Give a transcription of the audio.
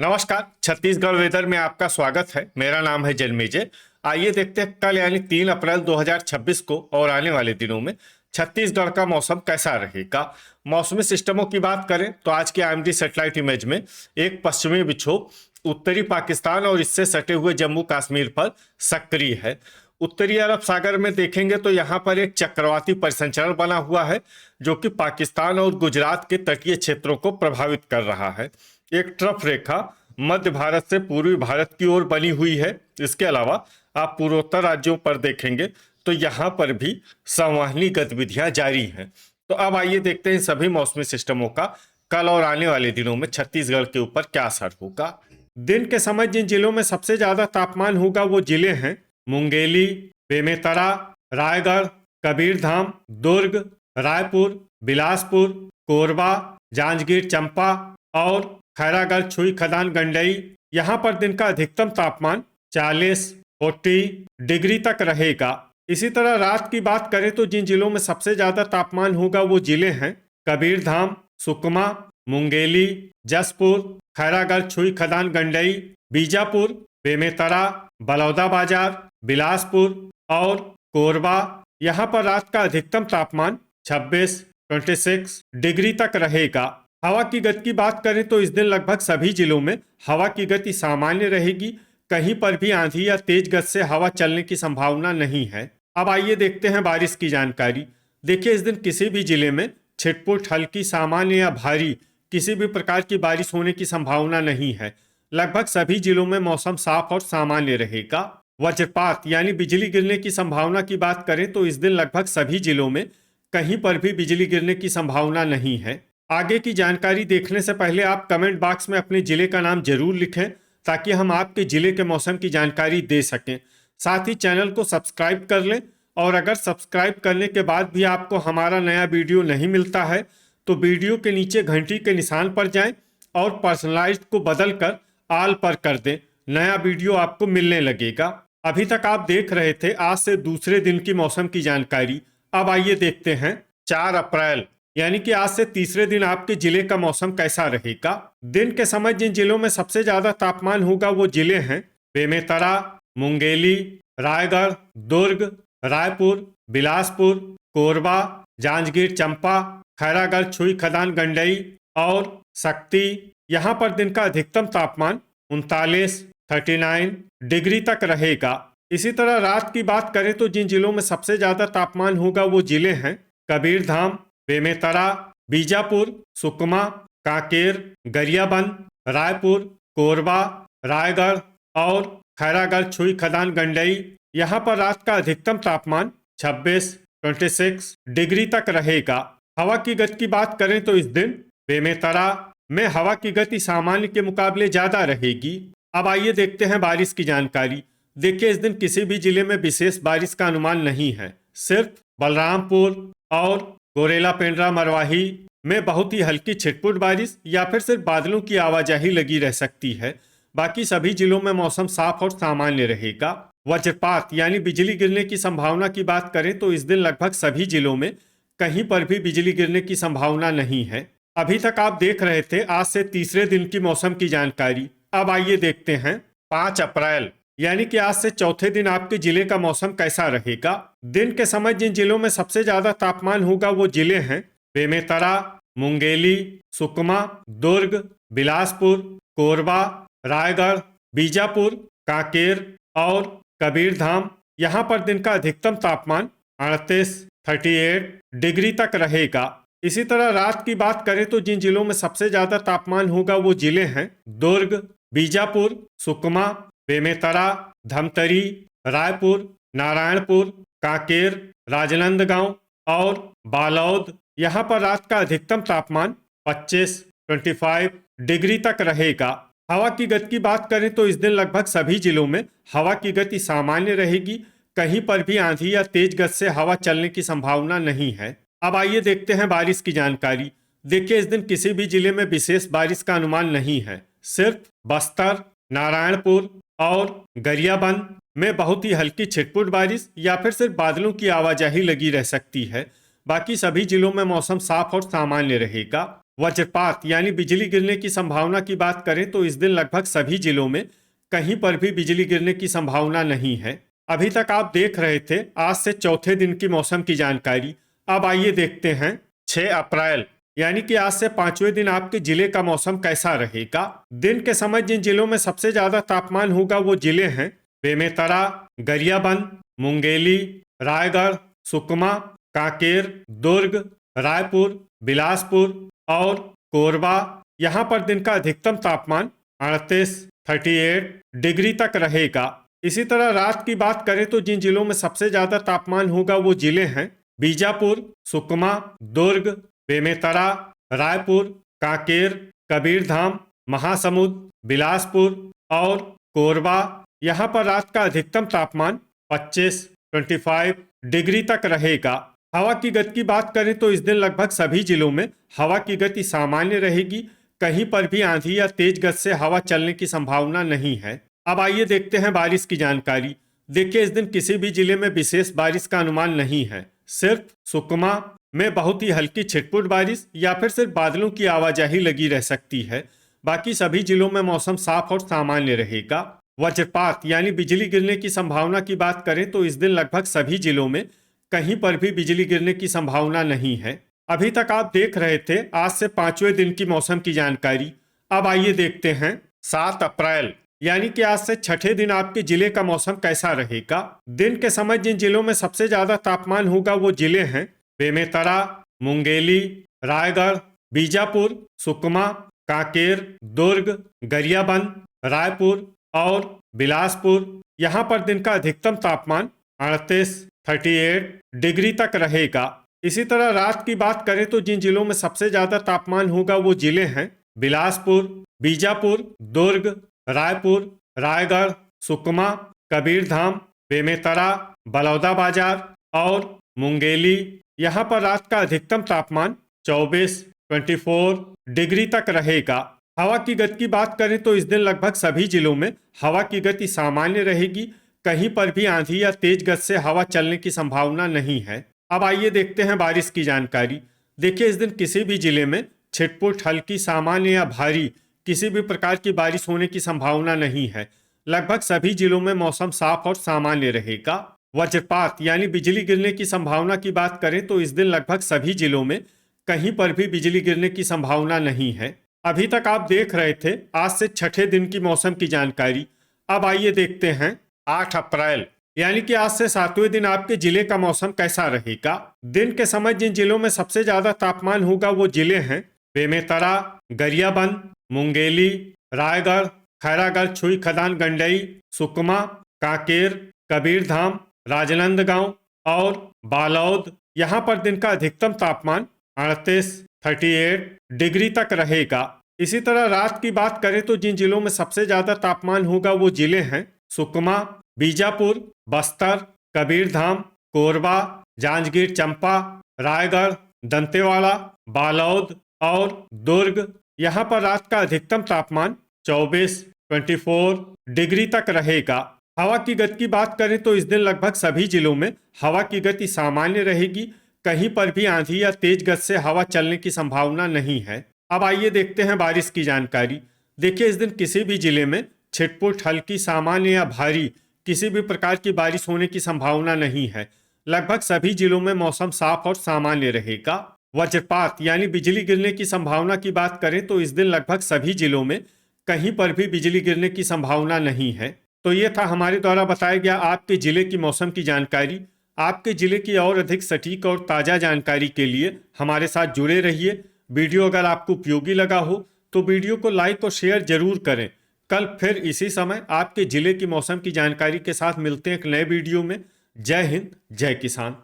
नमस्कार। छत्तीसगढ़ वेदर में आपका स्वागत है। मेरा नाम है जन्मेजय। आइए देखते हैं कल यानी 3 अप्रैल 2026 को और आने वाले दिनों में छत्तीसगढ़ का मौसम कैसा रहेगा। मौसमी सिस्टमों की बात करें तो आज के आईएमडी सैटेलाइट इमेज में एक पश्चिमी विक्षोभ उत्तरी पाकिस्तान और इससे सटे हुए जम्मू कश्मीर पर सक्रिय है। उत्तरी अरब सागर में देखेंगे तो यहाँ पर एक चक्रवाती परिसंचरण बना हुआ है जो कि पाकिस्तान और गुजरात के तटीय क्षेत्रों को प्रभावित कर रहा है। एक ट्रफ रेखा मध्य भारत से पूर्वी भारत की ओर बनी हुई है। इसके अलावा आप पूर्वोत्तर राज्यों पर देखेंगे तो यहाँ पर भी संवहनी गतिविधियां जारी हैं। तो अब आइए देखते हैं सभी मौसमी सिस्टमों का कल और आने वाले दिनों में छत्तीसगढ़ के ऊपर क्या असर होगा। दिन के समय जिन जिलों में सबसे ज्यादा तापमान होगा वो जिले हैं मुंगेली, बेमेतरा, रायगढ़, कबीरधाम, दुर्ग, रायपुर, बिलासपुर, कोरबा, जांजगीर चांपा और खैरागढ़, छुई, खदान, गंडई। यहाँ पर दिन का अधिकतम तापमान 40 डिग्री तक रहेगा। इसी तरह रात की बात करें तो जिन जिलों में सबसे ज्यादा तापमान होगा वो जिले हैं कबीरधाम, सुकमा, मुंगेली, जसपुर, खैरागढ़, छुई, खदान, गंडई, बीजापुर, बेमेतरा, बलौदाबाजार, बिलासपुर और कोरबा। यहाँ पर रात का अधिकतम तापमान 26 डिग्री तक रहेगा। हवा की गति की बात करें तो इस दिन लगभग सभी जिलों में हवा की गति सामान्य रहेगी। कहीं पर भी आंधी या तेज गति से हवा चलने की संभावना नहीं है। अब आइए देखते हैं बारिश की जानकारी। देखिए, इस दिन किसी भी जिले में छिटपुट, हल्की, सामान्य या भारी किसी भी प्रकार की बारिश होने की संभावना नहीं है। लगभग सभी जिलों में मौसम साफ और सामान्य रहेगा। वज्रपात यानी बिजली गिरने की संभावना की बात करें तो इस दिन लगभग सभी जिलों में कहीं पर भी बिजली गिरने की संभावना नहीं है। आगे की जानकारी देखने से पहले आप कमेंट बॉक्स में अपने जिले का नाम जरूर लिखें ताकि हम आपके जिले के मौसम की जानकारी दे सकें। साथ ही चैनल को सब्सक्राइब कर लें और अगर सब्सक्राइब करने के बाद भी आपको हमारा नया वीडियो नहीं मिलता है तो वीडियो के नीचे घंटी के निशान पर जाएं और पर्सनलाइज्ड को बदल कर ऑल पर कर दें। नया वीडियो आपको मिलने लगेगा। अभी तक आप देख रहे थे आज से दूसरे दिन की मौसम की जानकारी। अब आइए देखते हैं 4 अप्रैल यानी कि आज से तीसरे दिन आपके जिले का मौसम कैसा रहेगा। दिन के समय जिन जिलों में सबसे ज्यादा तापमान होगा वो जिले हैं बेमेतरा, मुंगेली, रायगढ़, दुर्ग, रायपुर, बिलासपुर, कोरबा, जांजगीर चांपा, खैरागढ़, छुई, खदान, गंडई और शक्ति। यहाँ पर दिन का अधिकतम तापमान 39 डिग्री तक रहेगा। इसी तरह रात की बात करें तो जिन जिलों में सबसे ज्यादा तापमान होगा वो जिले हैं कबीरधाम, बेमेतरा, बीजापुर, सुकमा, कांकेर, गरियाबंद, रायपुर, कोरबा, रायगढ़ और खैरागढ़, छुई, खदान, गंडई। यहाँ पर रात का अधिकतम तापमान 26 डिग्री तक रहेगा। हवा की गति की बात करें तो इस दिन बेमेतरा में हवा की गति सामान्य के मुकाबले ज्यादा रहेगी। अब आइए देखते हैं बारिश की जानकारी। देखिए, इस दिन किसी भी जिले में विशेष बारिश का अनुमान नहीं है। सिर्फ बलरामपुर और गोरेला, पेंड्रा, मरवाही में बहुत ही हल्की छिटपुट बारिश या फिर सिर्फ बादलों की आवाजाही लगी रह सकती है। बाकी सभी जिलों में मौसम साफ और सामान्य रहेगा। वज्रपात यानी बिजली गिरने की संभावना की बात करें तो इस दिन लगभग सभी जिलों में कहीं पर भी बिजली गिरने की संभावना नहीं है। अभी तक आप देख रहे थे आज से तीसरे दिन की मौसम की जानकारी। अब आइए देखते हैं 5 अप्रैल यानी कि आज से चौथे दिन आपके जिले का मौसम कैसा रहेगा। दिन के समय जिन जिलों में सबसे ज्यादा तापमान होगा वो जिले हैं बेमेतरा, मुंगेली, सुकमा, दुर्ग, बिलासपुर, कोरबा, रायगढ़, बीजापुर, कांकेर और कबीरधाम। यहाँ पर दिन का अधिकतम तापमान 38 डिग्री तक रहेगा। इसी तरह रात की बात करें तो जिन जिलों में सबसे ज्यादा तापमान होगा वो जिले हैं दुर्ग, बीजापुर, सुकमा, बेमेतरा, धमतरी, रायपुर, नारायणपुर, कांकेर, राजनांदगांव और बालोद। यहाँ पर रात का अधिकतम तापमान 25 डिग्री तक रहेगा। हवा की गति की बात करें तो इस दिन लगभग सभी जिलों में हवा की गति सामान्य रहेगी। कहीं पर भी आंधी या तेज गति से हवा चलने की संभावना नहीं है। अब आइए देखते हैं बारिश की जानकारी। देखिए, इस दिन किसी भी जिले में विशेष बारिश का अनुमान नहीं है। सिर्फ बस्तर, नारायणपुर और गरियाबंद में बहुत ही हल्की छिटपुट बारिश या फिर सिर्फ बादलों की आवाजाही लगी रह सकती है। बाकी सभी जिलों में मौसम साफ और सामान्य रहेगा। वज्रपात यानी बिजली गिरने की संभावना की बात करें तो इस दिन लगभग सभी जिलों में कहीं पर भी बिजली गिरने की संभावना नहीं है। अभी तक आप देख रहे थे आज से चौथे दिन की मौसम की जानकारी। अब आइए देखते हैं 6 अप्रैल यानी कि आज से 5वें दिन आपके जिले का मौसम कैसा रहेगा। दिन के समय जिन जिलों में सबसे ज्यादा तापमान होगा वो जिले हैं बेमेतरा, गरियाबंद, मुंगेली, रायगढ़, सुकमा, कांकेर, दुर्ग, रायपुर, बिलासपुर और कोरबा। यहाँ पर दिन का अधिकतम तापमान 38 डिग्री तक रहेगा। इसी तरह रात की बात करें तो जिन जिलों में सबसे ज्यादा तापमान होगा वो जिले हैं बीजापुर, सुकमा, दुर्ग, बेमेतरा, रायपुर, कांकेर, कबीरधाम, महासमुंद, बिलासपुर और कोरबा। यहाँ पर रात का अधिकतम तापमान 25 डिग्री तक रहेगा। हवा की गति की बात करें तो इस दिन लगभग सभी जिलों में हवा की गति सामान्य रहेगी। कहीं पर भी आंधी या तेज गति से हवा चलने की संभावना नहीं है। अब आइए देखते हैं बारिश की जानकारी। देखिए, इस दिन किसी भी जिले में विशेष बारिश का अनुमान नहीं है। सिर्फ सुकमा में बहुत ही हल्की छिटपुट बारिश या फिर सिर्फ बादलों की आवाजाही लगी रह सकती है। बाकी सभी जिलों में मौसम साफ और सामान्य रहेगा। वज्रपात यानी बिजली गिरने की संभावना की बात करें तो इस दिन लगभग सभी जिलों में कहीं पर भी बिजली गिरने की संभावना नहीं है। अभी तक आप देख रहे थे आज से 5वें दिन की मौसम की जानकारी। अब आइए देखते हैं 7 अप्रैल यानी कि आज से छठे दिन आपके जिले का मौसम कैसा रहेगा। दिन के समय जिन जिलों में सबसे ज्यादा तापमान होगा वो जिले हैं बेमेतरा, मुंगेली, रायगढ़, बीजापुर, सुकमा, कांकेर, दुर्ग, गरियाबंद, रायपुर और बिलासपुर। यहाँ पर दिन का अधिकतम तापमान 38 डिग्री तक रहेगा। इसी तरह रात की बात करें तो जिन जिलों में सबसे ज्यादा तापमान होगा वो जिले हैं बिलासपुर, बीजापुर, दुर्ग, रायपुर, रायगढ़, सुकमा, कबीरधाम, बेमेतरा, बलौदाबाजार और मुंगेली। यहाँ पर रात का अधिकतम तापमान 24 डिग्री तक रहेगा। हवा की गति की बात करें तो इस दिन लगभग सभी जिलों में हवा की गति सामान्य रहेगी। कहीं पर भी आंधी या तेज गति से हवा चलने की संभावना नहीं है। अब आइए देखते हैं बारिश की जानकारी। देखिए, इस दिन किसी भी जिले में छिटपुट, हल्की, सामान्य या भारी किसी भी प्रकार की बारिश होने की संभावना नहीं है। लगभग सभी जिलों में मौसम साफ और सामान्य रहेगा। वज्रपात यानी बिजली गिरने की संभावना की बात करें तो इस दिन लगभग सभी जिलों में कहीं पर भी बिजली गिरने की संभावना नहीं है। अभी तक आप देख रहे थे आज से छठे दिन की मौसम की जानकारी। अब आइए देखते हैं 8 अप्रैल यानी कि आज से 7वें दिन आपके जिले का मौसम कैसा रहेगा। दिन के समय जिन जिलों में सबसे ज्यादा तापमान होगा वो जिले हैं बेमेतरा, गरियाबंद, मुंगेली, रायगढ़, खैरागढ़, छुई खदान, गंडई, सुकमा, कांकेर, कबीरधाम, राजनांदगांव और बालौद। यहाँ पर दिन का अधिकतम तापमान 38 डिग्री तक रहेगा। इसी तरह रात की बात करें तो जिन जिलों में सबसे ज्यादा तापमान होगा वो जिले हैं सुकमा, बीजापुर, बस्तर, कबीरधाम, कोरबा, जांजगीर चंपा, रायगढ़, दंतेवाड़ा, बालौद और दुर्ग। यहाँ पर रात का अधिकतम तापमान 24 डिग्री तक रहेगा। हवा की गति की बात करें तो इस दिन लगभग सभी जिलों में हवा की गति सामान्य रहेगी। कहीं पर भी आंधी या तेज गति से हवा चलने की संभावना नहीं है। अब आइए देखते हैं बारिश की जानकारी। देखिए, इस दिन किसी भी जिले में छिटपुट, हल्की, सामान्य या भारी किसी भी प्रकार की बारिश होने की संभावना नहीं है। लगभग सभी जिलों में मौसम साफ और सामान्य रहेगा। वज्रपात यानी बिजली गिरने की संभावना की बात करें तो इस दिन लगभग सभी जिलों में कहीं पर भी बिजली गिरने की संभावना नहीं है। तो ये था हमारे द्वारा बताया गया आपके जिले की मौसम की जानकारी। आपके जिले की और अधिक सटीक और ताज़ा जानकारी के लिए हमारे साथ जुड़े रहिए। वीडियो अगर आपको उपयोगी लगा हो तो वीडियो को लाइक और शेयर जरूर करें। कल फिर इसी समय आपके जिले की मौसम की जानकारी के साथ मिलते हैं एक नए वीडियो में। जय हिंद, जय किसान।